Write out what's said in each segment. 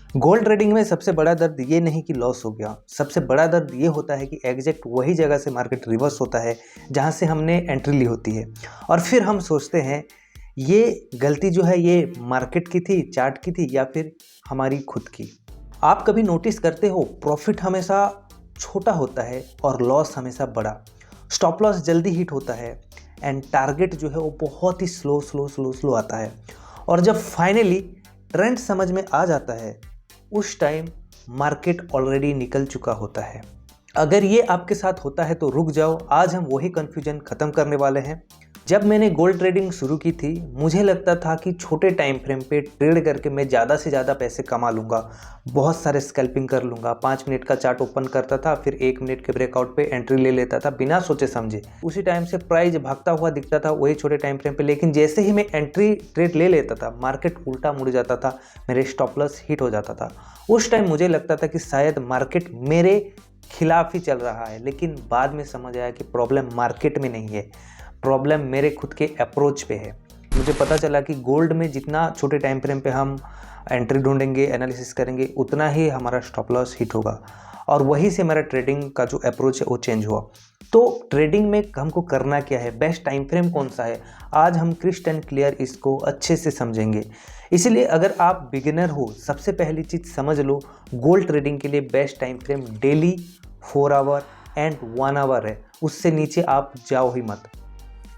Gold trading में सबसे बड़ा दर्द ये नहीं कि लॉस हो गया, सबसे बड़ा दर्द ये होता है कि एग्जैक्ट वही जगह से मार्केट रिवर्स होता है जहां से हमने एंट्री ली होती है। और फिर हम सोचते हैं ये गलती जो है ये मार्केट की थी, चार्ट की थी, या फिर हमारी खुद की। आप कभी नोटिस करते हो प्रॉफिट हमेशा छोटा होता है और लॉस हमेशा बड़ा। स्टॉप लॉस जल्दी हिट होता है एंड टारगेट जो है वो बहुत ही स्लो स्लो स्लो स्लो आता है। और जब फाइनली ट्रेंड समझ में आ जाता है उस टाइम मार्केट ऑलरेडी निकल चुका होता है। अगर ये आपके साथ होता है तो रुक जाओ, आज हम वही कंफ्यूजन खत्म करने वाले हैं। जब मैंने गोल्ड ट्रेडिंग शुरू की थी मुझे लगता था कि छोटे टाइम फ्रेम पे ट्रेड करके मैं ज़्यादा से ज़्यादा पैसे कमा लूँगा, बहुत सारे स्कैल्पिंग कर लूँगा। 5 मिनट का चार्ट ओपन करता था, फिर 1 मिनट के ब्रेकआउट पे एंट्री ले लेता था बिना सोचे समझे। उसी टाइम से प्राइस भागता हुआ दिखता था वही छोटे टाइम फ्रेम पे, लेकिन जैसे ही मैं एंट्री ट्रेड ले लेता था मार्केट उल्टा मुड़ जाता था, मेरे स्टॉप लॉस हिट हो जाता था। उस टाइम मुझे लगता था कि शायद मार्केट मेरे खिलाफ ही चल रहा है, लेकिन बाद में समझ आया कि प्रॉब्लम मार्केट में नहीं है, प्रॉब्लम मेरे खुद के अप्रोच पे है। मुझे पता चला कि गोल्ड में जितना छोटे टाइम फ्रेम पे हम एंट्री ढूंढेंगे, एनालिसिस करेंगे, उतना ही हमारा स्टॉप लॉस हिट होगा। और वहीं से मेरा ट्रेडिंग का जो अप्रोच है वो चेंज हुआ। तो ट्रेडिंग में हमको करना क्या है, बेस्ट टाइम फ्रेम कौन सा है, आज हम क्रिस्टल क्लियर इसको अच्छे से समझेंगे। इसलिए अगर आप बिगिनर हो, सबसे पहली चीज़ समझ लो, गोल्ड ट्रेडिंग के लिए best time frame daily 4 hour and 1 hour है, उससे नीचे आप जाओ ही मत।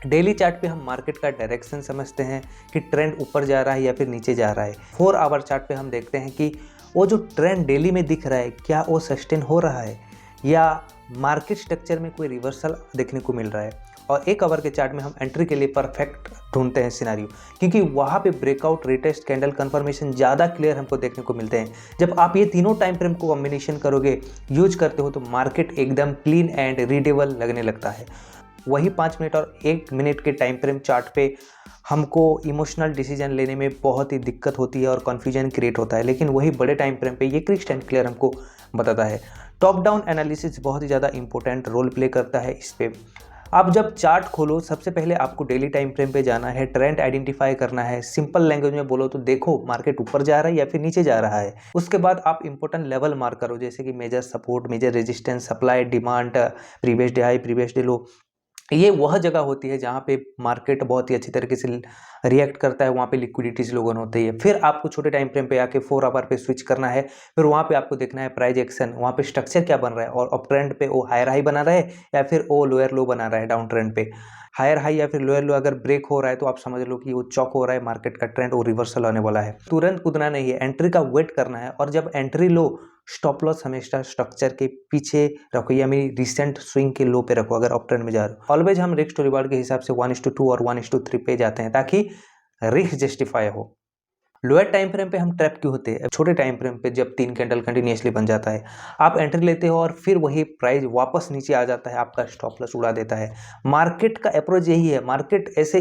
डेली चार्ट पे हम मार्केट का डायरेक्शन समझते हैं कि ट्रेंड ऊपर जा रहा है या फिर नीचे जा रहा है। 4 आवर चार्ट पे हम देखते हैं कि वो जो ट्रेंड डेली में दिख रहा है क्या वो सस्टेन हो रहा है या मार्केट स्ट्रक्चर में कोई रिवर्सल देखने को मिल रहा है। और 1 आवर के चार्ट में हम एंट्री के लिए परफेक्ट ढूंढते हैं सिनेरियो, क्योंकि वहाँ पे ब्रेकआउट, रिटेस्ट, कैंडल कंफर्मेशन ज़्यादा क्लियर हमको देखने को मिलते हैं। जब आप ये तीनों टाइम फ्रेम को कॉम्बिनेशन करोगे, यूज करते हो, तो मार्केट एकदम क्लीन एंड रीडेबल लगने लगता है। वही 5 मिनट और 1 मिनट के टाइम फ्रेम चार्ट पे हमको इमोशनल डिसीजन लेने में बहुत ही दिक्कत होती है और कन्फ्यूजन क्रिएट होता है, लेकिन वही बड़े टाइम फ्रेम पे ये क्रिस्टल क्लियर हमको बताता है। टॉप डाउन एनालिसिस बहुत ही ज़्यादा इंपॉर्टेंट रोल प्ले करता है इस पे। आप जब चार्ट खोलो सबसे पहले आपको डेली टाइम फ्रेम पे जाना है, ट्रेंड आइडेंटिफाई करना है। सिंपल लैंग्वेज में बोलो तो देखो मार्केट ऊपर जा रहा है या फिर नीचे जा रहा है। उसके बाद आप इंपॉर्टेंट लेवल मार्क करो, जैसे कि major support, major resistance, supply, demand, previous day high, previous day low. ये वह जगह होती है जहाँ पे मार्केट बहुत ही अच्छी तरीके से रिएक्ट करता है, वहाँ पे लिक्विडिटी स्लोगन होती है। फिर आपको छोटे टाइम फ्रेम पे आके 4 आवर पे स्विच करना है। फिर वहाँ पे आपको देखना है प्राइस एक्शन, वहाँ पे स्ट्रक्चर क्या बन रहा है, और अप ट्रेंड पे वो हायर हाई बना रहा है या फिर वो लोअर लो बना रहा है। डाउन ट्रेंड पे हायर हाई या फिर लोअर लो अगर ब्रेक हो रहा है तो आप समझ लो कि वो चौक हो रहा है, मार्केट का ट्रेंड वो रिवर्सल होने वाला है। तुरंत कूदना नहीं है, एंट्री का वेट करना है। और जब एंट्री लो, स्टॉप लॉस हमेशा स्ट्रक्चर के पीछे रखो या मेरी रिसेंट स्विंग के लो पे रखो अगर अप ट्रेंड में जा रहे हो। ऑलवेज हम रिस्क टू रिवार्ड के हिसाब से 1:2 और 1:3 पे जाते हैं ताकि रिस्क जस्टिफाई हो। लोअर टाइम फ्रेम पे हम ट्रैप क्यों होते हैं? छोटे टाइम फ्रेम पे जब 3 कैंडल कंटिन्यूसली बन जाता है, आप एंट्री लेते हो और फिर वही प्राइस वापस नीचे आ जाता है, आपका स्टॉप लॉस उड़ा देता है। मार्केट का अप्रोच यही है, मार्केट ऐसे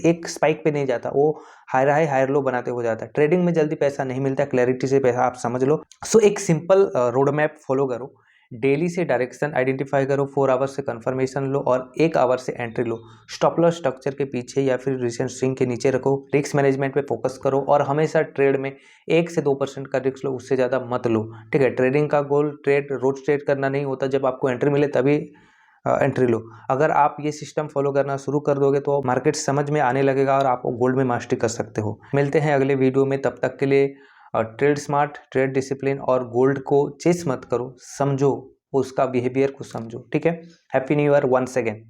एक स्पाइक पे नहीं जाता, वो हायर हाई हायर लो बनाते हो जाता है। ट्रेडिंग में जल्दी पैसा नहीं मिलता, क्लैरिटी से पैसा आप समझ लो। सो एक सिंपल रोड मैप फॉलो करो, डेली से डायरेक्शन आइडेंटिफाई करो, 4 आवर से कंफर्मेशन लो और 1 आवर से एंट्री लो। स्टॉप लॉस स्ट्रक्चर के पीछे या फिर रिसेंट स्विंग के नीचे रखो। रिस्क मैनेजमेंट पे फोकस करो और हमेशा ट्रेड में 1 से 2% का रिस्क लो, उससे ज़्यादा मत लो। ठीक है, ट्रेडिंग का गोल ट्रेड रोज ट्रेड करना नहीं होता, जब आपको एंट्री मिले तभी एंट्री लो। अगर आप ये सिस्टम फॉलो करना शुरू कर दोगे तो मार्केट समझ में आने लगेगा और आप गोल्ड में मास्टरी कर सकते हो। मिलते हैं अगले वीडियो में, तब तक के लिए ट्रेड स्मार्ट, ट्रेड डिसिप्लिन और गोल्ड को चेस मत करो, समझो उसका बिहेवियर को समझो। ठीक है, happy new year once again.